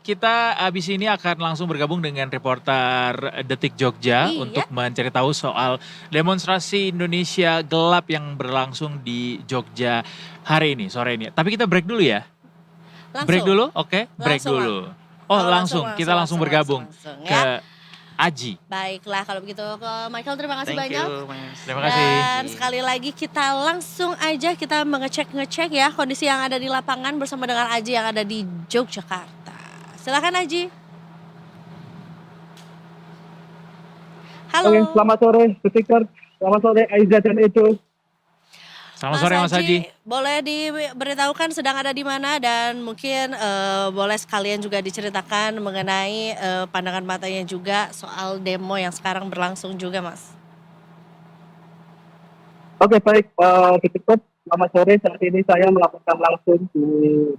kita abis ini akan langsung bergabung dengan reporter Detik Jogja Iya, untuk mencari tahu soal demonstrasi Indonesia Gelap yang berlangsung di Jogja hari ini, sore ini. Tapi kita break dulu ya. Break langsung. dulu, oke? Break Langsung, dulu. Oh, oh langsung, langsung. Kita langsung, langsung langsung, langsung, bergabung langsung ya. ke Aji. Baiklah kalau begitu ke Michael terima kasih Thank banyak. you, Mas. Terima kasih. Dan sekali lagi kita langsung aja kita mengecek ya kondisi yang ada di lapangan bersama dengan Aji yang ada di Yogyakarta. Silakan Aji. Halo. Oke, selamat sore, speaker. Selamat sore, Aiza dan Edo. Selamat sore Mas Haji. Boleh diberitahukan sedang ada di mana dan mungkin boleh sekalian juga diceritakan mengenai pandangan matanya juga soal demo yang sekarang berlangsung juga, Mas. Oke, baik, speaker. Selamat sore, saat ini saya melaporkan langsung di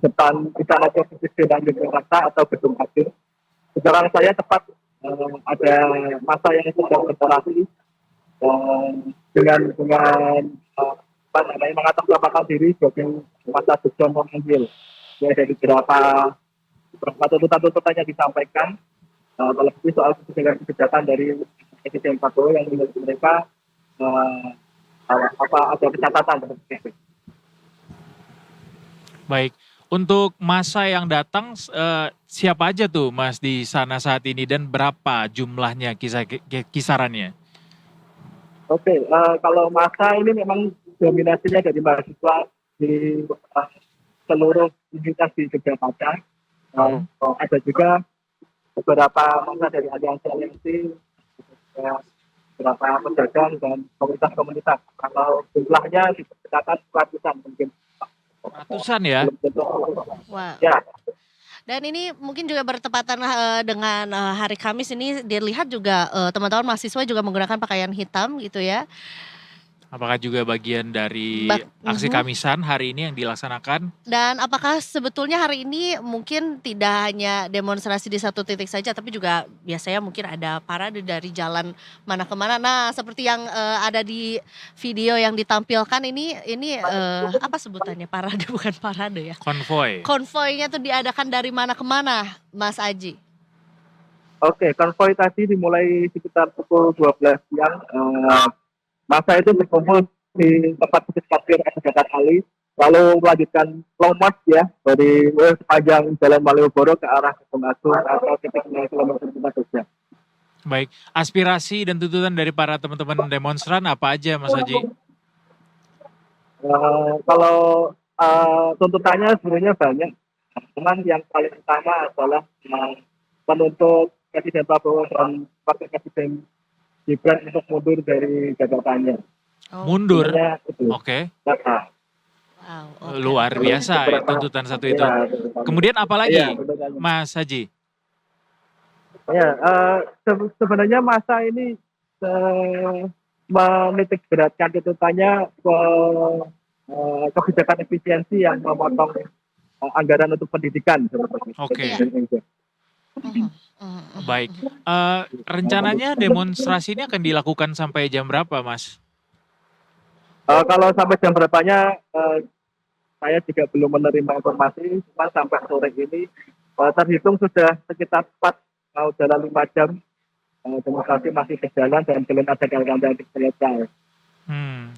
depan Istana Provinsi Sedang Yogyakarta atau Gedung Hakim. Di belakang saya tepat ada masa yang sedang berorasi dengan mengatasnamakan diri sebagai masa John Monggil. Ya, dari beberapa tuntutan yang disampaikan, terlebih soal kebijakan dari Presiden Prabowo yang menurut mereka ada catatan seperti itu. Baik, untuk masa yang datang siapa aja tuh Mas di sana saat ini dan berapa jumlahnya kisarannya? Oke, kalau masa ini memang dominasinya dari mahasiswa di seluruh universitas di Yogyakarta. Ada juga beberapa masa dari aliansi, beberapa pedagang dan komunitas-komunitas. Kalau jumlahnya diperkirakan ratusan mungkin. Ratusan ya? Wah. Ya. Dan ini mungkin juga bertepatan dengan hari Kamis ini dilihat juga teman-teman mahasiswa juga menggunakan pakaian hitam gitu ya. Apakah juga bagian dari aksi Kamisan hari ini yang dilaksanakan? Dan apakah sebetulnya hari ini mungkin tidak hanya demonstrasi di satu titik saja, tapi juga biasanya mungkin ada parade dari jalan mana ke mana. Nah, seperti yang ada di video yang ditampilkan ini apa sebutannya? Parade bukan parade ya? Konvoy. Konvoynya tuh diadakan dari mana ke mana, Mas Aji? Oke, konvoy tadi dimulai sekitar pukul 12 siang. Masa itu berkumpul di tempat parkir Jakarta Ali, lalu melanjutkan long march ya dari sepanjang Jalan Malioboro ke arah Gedung Agung atau titik kilometer 5. Baik, aspirasi dan tuntutan dari para teman-teman demonstran apa aja Mas Haji? Kalau tuntutannya sebenarnya banyak, cuman yang paling utama adalah menuntut Presiden Prabowo dan Wakil Presiden Gibran untuk mundur dari jabatannya. Mundur? Oke. Wow, luar biasa ya tuntutan satu itu. Kemudian apa lagi Mas Haji? Ya, sebenarnya masa ini menitik beratkan tuntutannya ke kebijakan efisiensi yang memotong anggaran untuk pendidikan. Oke. Baik, rencananya demonstrasi ini akan dilakukan sampai jam berapa, Mas? Kalau sampai jam berapanya, saya juga belum menerima informasi. Cuma sampai sore ini terhitung sudah sekitar 5 jam demonstrasi masih berjalan dan belum ada kata-kata yang selesai.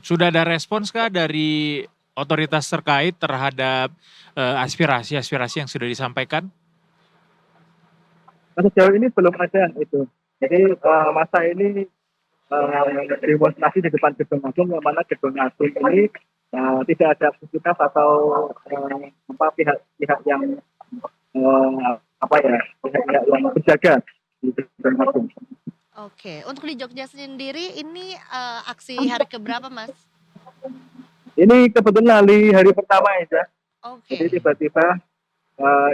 Sudah ada respons kah dari otoritas terkait terhadap aspirasi-aspirasi yang sudah disampaikan? Sejauh ini belum ada itu. Jadi masa ini demonstrasi di depan Gedung Agung, yang mana Gedung Agung ini tidak ada aktivitas atau pihak yang pihak yang berjaga di Gedung Agung. Oke, untuk di Jogja sendiri ini aksi hari keberapa, Mas? Ini kebetulan hari pertama ya. Oke. Jadi tiba-tiba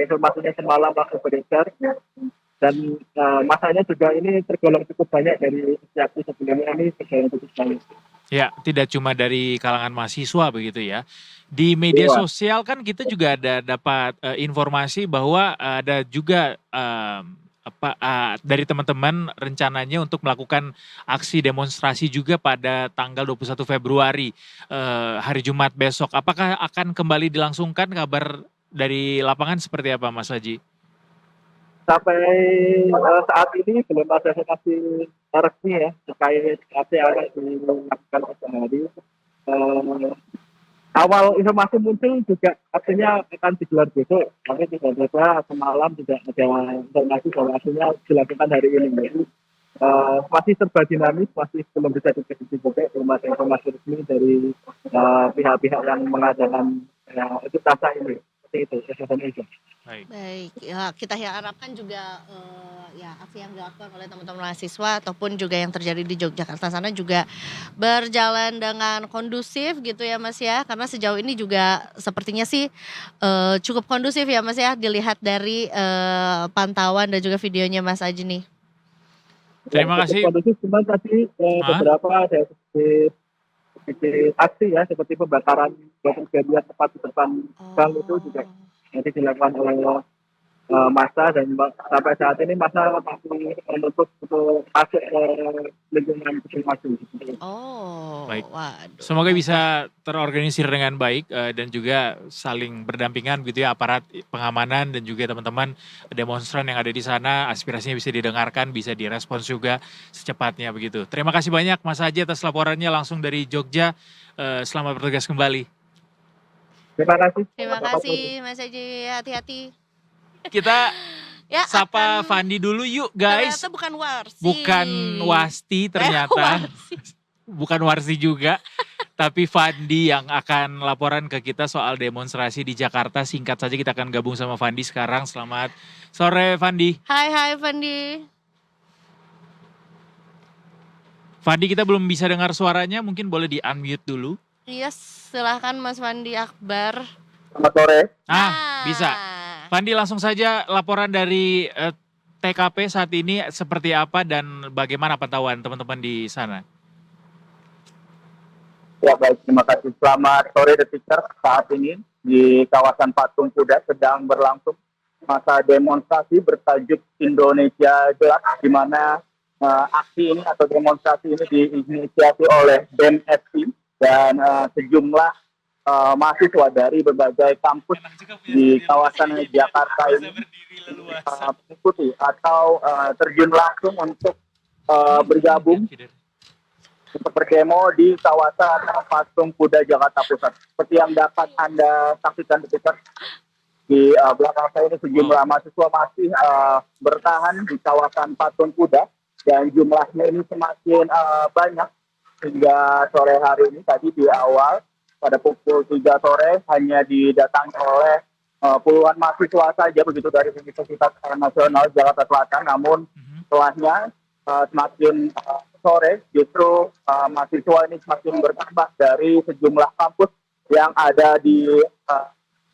informasinya semalam langsung beredar. Dan masanya juga ini tergolong cukup banyak dari aksi sebelumnya ini tergolong cukup banyak. Ya, tidak cuma dari kalangan mahasiswa begitu ya. Di media sosial kan kita juga ada dapat informasi bahwa ada juga dari teman-teman rencananya untuk melakukan aksi demonstrasi juga pada tanggal 21 Februari hari Jumat besok. Apakah akan kembali dilangsungkan? Kabar dari lapangan seperti apa Mas Haji? sampai saat ini belum ada informasi resmi ya terkait apa yang akan dilakukan esok hari. Eh, Awal informasi muncul juga artinya akan digelar besok, tapi tiba-tiba semalam tidak ada informasi bahwa hasilnya dilakukan hari ini. Jadi masih serba dinamis, masih belum bisa diprediksi juga, belum ada informasi resmi dari pihak-pihak yang mengadakan unjuk rasa ini. Seperti itu, Indonesia. Baik, ya kita harapkan juga ya aksi yang dilakukan oleh teman-teman mahasiswa ataupun juga yang terjadi di Yogyakarta sana juga berjalan dengan kondusif gitu ya Mas ya, karena sejauh ini juga sepertinya sih cukup kondusif ya Mas ya, dilihat dari pantauan dan juga videonya Mas Aji nih. Terima kasih. Kondusif, cuman tadi beberapa ada sedikit aksi ya, seperti pembakaran batu galian tepat di depan bank itu juga nanti dilakukan oleh massa, dan sampai saat ini massa masih menutup untuk masuk ke lingkungan masing-masing. Oh, Baik. waduh. Semoga baiklah. bisa terorganisir dengan baik dan juga saling berdampingan gitu ya, aparat pengamanan dan juga teman-teman demonstran yang ada di sana, aspirasinya bisa didengarkan, bisa direspons juga secepatnya begitu. Terima kasih banyak Mas Haji atas laporannya langsung dari Jogja. Selamat bertugas kembali. Terima kasih. Terima kasih Mas Aji, hati-hati. Kita Ya sapa akan Fandi dulu yuk guys. ternyata bukan Warsi. Bukan Wasti ternyata. Warsi. Bukan Warsi juga. Tapi Fandi yang akan laporan ke kita soal demonstrasi di Jakarta. Singkat saja kita akan gabung sama Fandi sekarang. Selamat sore Fandi. Hai Fandi. Fandi, kita belum bisa dengar suaranya, mungkin boleh di unmute dulu. Iya, silahkan Mas Fandi Akbar. Selamat sore. Bisa. Fandi, langsung saja laporan dari TKP saat ini seperti apa dan bagaimana pantauan teman-teman di sana? Ya baik, terima kasih. Selamat sore Detikers. Saat ini di kawasan Patung Kuda sedang berlangsung masa demonstrasi bertajuk Indonesia Gelap, di mana aksi ini atau demonstrasi ini diinisiasi oleh BEM FI dan sejumlah mahasiswa dari berbagai kampus di kawasan Jakarta ini mengikuti atau terjun langsung untuk bergabung untuk berdemo di kawasan Patung Kuda Jakarta Pusat. Seperti yang dapat Anda saksikan di belakang saya ini, sejumlah mahasiswa masih bertahan di kawasan Patung Kuda dan jumlahnya ini semakin banyak hingga sore hari ini. Tadi di awal pada pukul 3 sore hanya didatangi oleh puluhan mahasiswa saja begitu dari Universitas Nasional Jakarta Selatan. Namun setelahnya semakin sore justru mahasiswa ini semakin bertambah dari sejumlah kampus yang ada di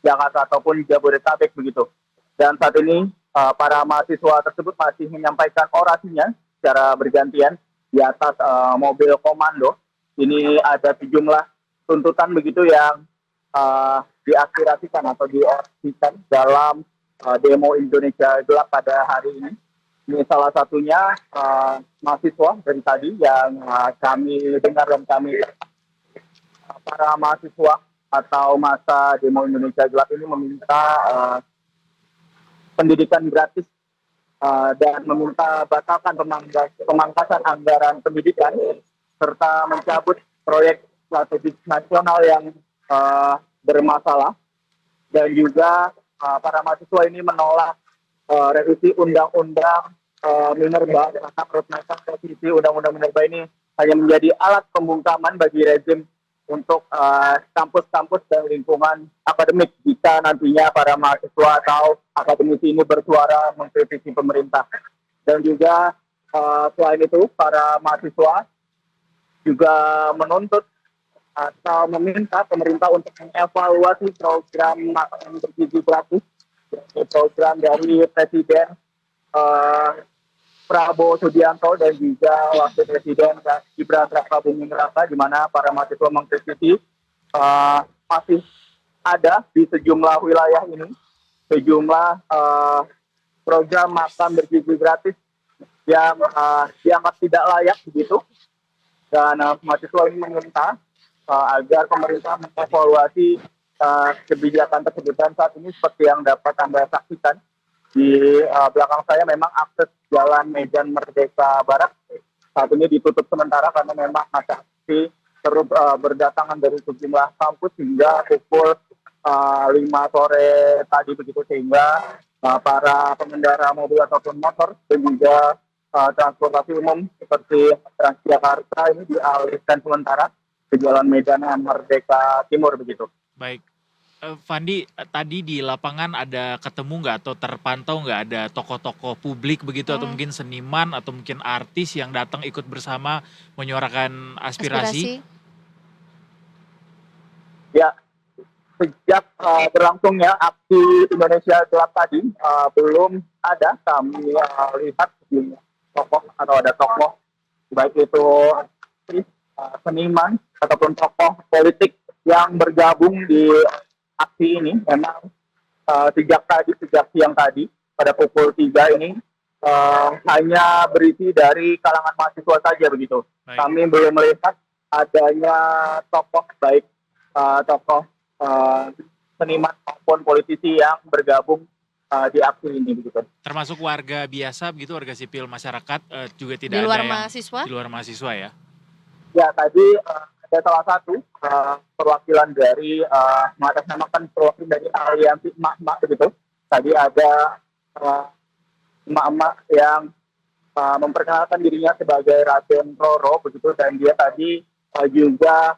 Jakarta ataupun Jabodetabek begitu. Dan saat ini para mahasiswa tersebut masih menyampaikan orasinya secara bergantian di atas mobil komando. Ini ada sejumlah tuntutan begitu yang diaspirasikan atau diorasikan dalam demo Indonesia Gelap pada hari ini. Ini salah satunya mahasiswa dari tadi yang kami dengar dan kami para mahasiswa atau masa demo Indonesia Gelap ini meminta pendidikan gratis dan meminta batalkan pemangkasan anggaran pendidikan serta mencabut proyek strategis nasional yang bermasalah, dan juga para mahasiswa ini menolak revisi undang-undang minerba, karena menurut mereka revisi undang-undang minerba ini hanya menjadi alat pembungkaman bagi rezim untuk kampus-kampus dan lingkungan akademik jika nantinya para mahasiswa atau akademisi ini bersuara mengkritisi pemerintah. Dan juga selain itu para mahasiswa juga menuntut atau meminta pemerintah untuk mengevaluasi program makan bergizi gratis, program dari Presiden Prabowo Subianto dan juga Wakil Presiden Gibran Rakabuming Raka, di mana para mahasiswa mengkritisi masih ada di sejumlah wilayah ini sejumlah program makan bergizi gratis yang dianggap tidak layak begitu, dan mahasiswa ini meminta agar pemerintah mengevaluasi kebijakan tersebut. Dan saat ini seperti yang dapat Anda saksikan Di belakang saya memang akses Jalan Medan Merdeka Barat saat ini ditutup sementara karena memang masa aksi terus berdatangan dari sejumlah kampus hingga pukul 5 sore tadi begitu, sehingga para pengendara mobil ataupun motor dan juga transportasi umum seperti Transjakarta ini dialihkan sementara ke Jalan Medan Merdeka Timur begitu. Baik. Fandi, tadi di lapangan ada ketemu nggak atau terpantau nggak ada tokoh-tokoh publik begitu atau mungkin seniman atau mungkin artis yang datang ikut bersama menyuarakan aspirasi? Ya, sejak berlangsungnya aksi Indonesia Gelap tadi belum ada kami lihat tokoh atau ada tokoh baik itu seniman ataupun tokoh politik yang bergabung di aksi ini. Memang sejak siang tadi pada pukul 3 ini hanya berisi dari kalangan mahasiswa saja begitu. Baik. Kami belum melihat adanya tokoh baik tokoh seniman maupun politisi yang bergabung di aksi ini begitu. Termasuk warga biasa begitu, warga sipil masyarakat juga tidak Di luar ada yang mahasiswa? di luar mahasiswa ya? Ya, tadi ada salah satu perwakilan dari mengatasnamakan perwakilan dari aliansi emak-emak begitu. Tadi ada emak-emak yang memperkenalkan dirinya sebagai Raden Roro begitu, dan dia tadi juga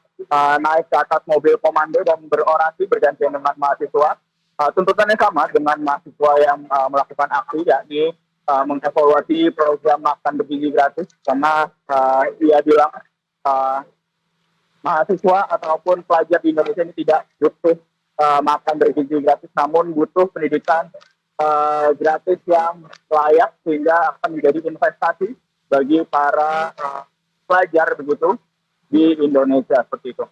naik ke atas mobil komando dan berorasi bergantian dengan mahasiswa. Tuntutannya sama dengan mahasiswa yang melakukan aksi, yakni mengevaluasi program makan bergizi gratis, karena ia bilang mahasiswa ataupun pelajar di Indonesia ini tidak butuh makan bergizi gratis, namun butuh pendidikan gratis yang layak sehingga akan menjadi investasi bagi para pelajar begitu di Indonesia seperti itu.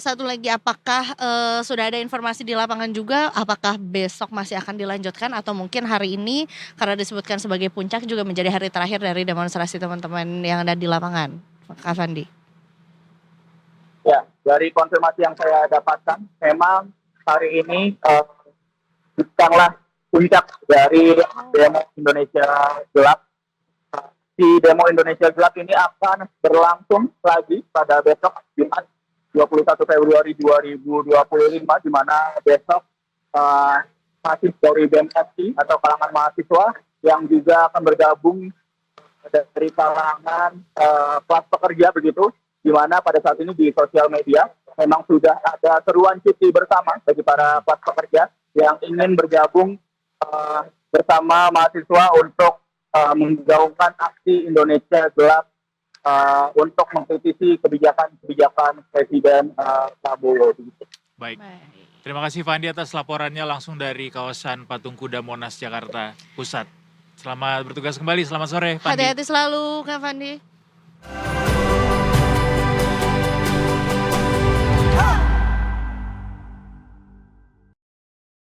Satu lagi, apakah sudah ada informasi di lapangan juga, apakah besok masih akan dilanjutkan atau mungkin hari ini karena disebutkan sebagai puncak juga menjadi hari terakhir dari demonstrasi teman-teman yang ada di lapangan, Kak Fandi? Ya, dari konfirmasi yang saya dapatkan, memang hari ini bukanlah puncak dari demo Indonesia Gelap. Di demo Indonesia Gelap ini akan berlangsung lagi pada besok Jumat 21 Februari 2025, di mana besok masih dari BMFI atau kalangan mahasiswa yang juga akan bergabung dari kalangan kelas pekerja begitu, di mana pada saat ini di sosial media memang sudah ada seruan cuti bersama bagi para kelas pekerja yang ingin bergabung bersama mahasiswa untuk menggaungkan aksi Indonesia Gelap untuk mengkritisi kebijakan Presiden Prabowo. Baik. Terima kasih Fandi atas laporannya langsung dari kawasan Patung Kuda Monas, Jakarta Pusat. Selamat bertugas kembali, selamat sore Fandi. Hati-hati selalu Kak Fandi.